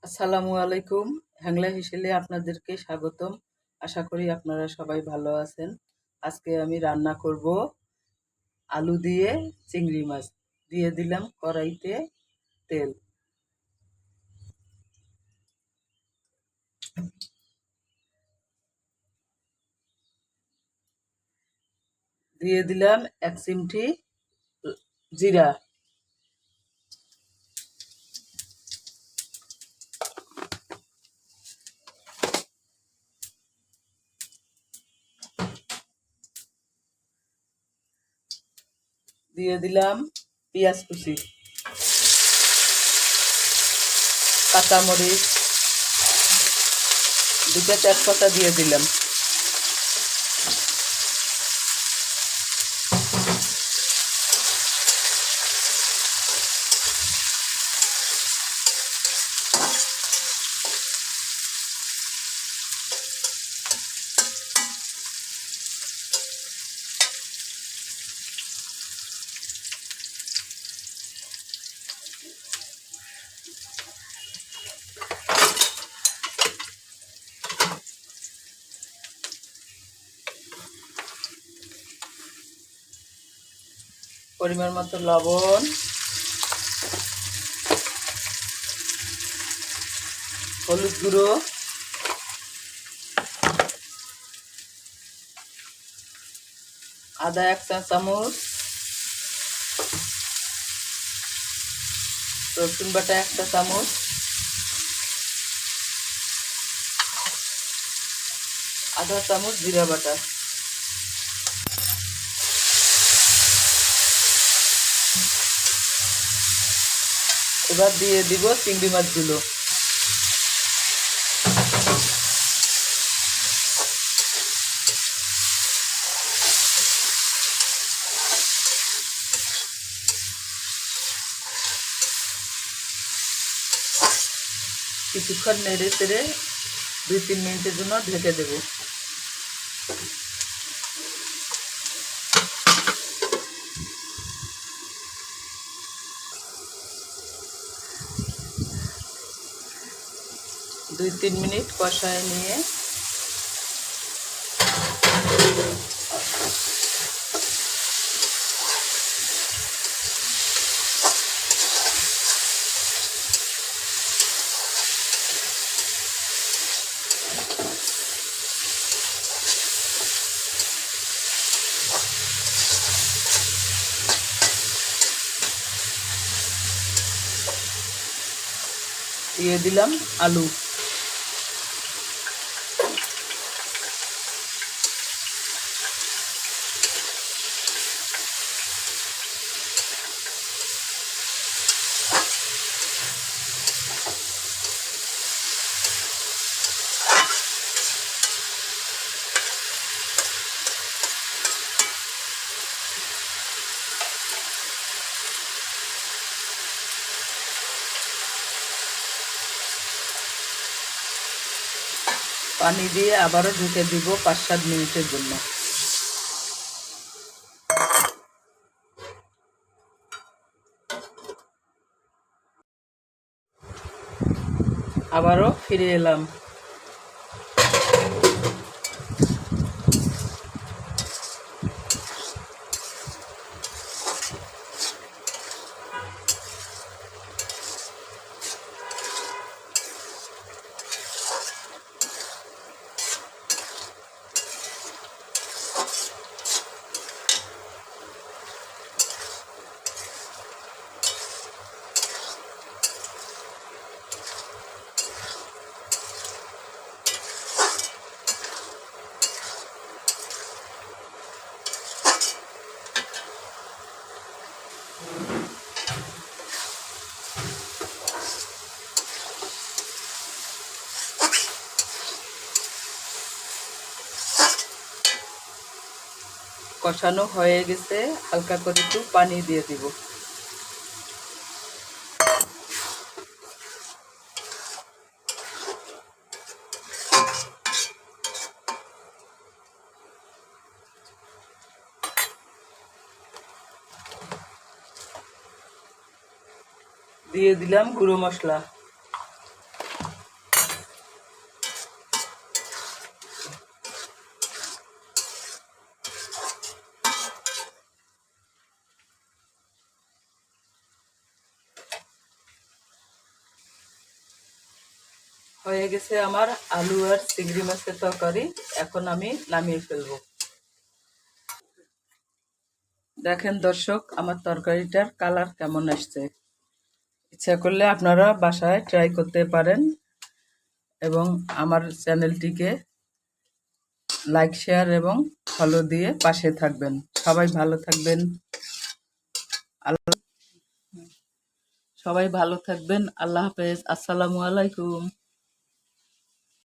আসসালামু আলাইকুম। হ্যাংলা হিসেলে আপনাদেরকে স্বাগতম। আশা করি আপনারা সবাই ভালো আছেন। আজকে আমি রান্না করব আলু দিয়ে চিংড়ি মাছ। দিয়ে দিলাম কড়াইতে তেল, দিয়ে দিলাম 1 চিমটি জিরা, দিয়ে দিলাম পেঁয়াজ কুচি, কাঁচামরিচ, দুটো তেজপাতা দিয়ে দিলাম। পরিমাণ মতো লবণ, হলুদ গুঁড়ো, আদা 1 চা চামচ, রসুন বাটা 1 চা চামচ, আধা চামচ জিরা বাটা। এবার দিয়ে দিব চিংড়ি মাছগুলো। কিছুক্ষণ নেড়ে চেড়ে 2-3 মিনিটের জন্য ঢেকে দেব। দুই 3 মিনিট কষায় নিয়ে দিয়ে দিলাম আলু। পানি দিয়ে আবারও ঢেকে দিব 5-7 মিনিটের জন্য। আবারও ফিরে এলাম। কষানো হয়ে গেছে, হালকা করে একটু পানি দিয়ে দিব। দিয়ে দিলাম গুঁড়ো মশলা। হয়ে গেছে আমার আলু আর চিংড়ি মাছের তরকারি। এখন আমি নামিয়ে ফেলবো। দেখেন দর্শক, আমার তরকারিটার কালার কেমন আসছে। ইচ্ছা করলে আপনারা বাসায় ট্রাই করতে পারেন এবং আমার চ্যানেলটিকে লাইক শেয়ার এবং ফলো দিয়ে পাশে থাকবেন। সবাই ভালো থাকবেন। আল্লাহ সবাই ভালো থাকবেন। আল্লাহ হাফেজ। আসসালামু আলাইকুম।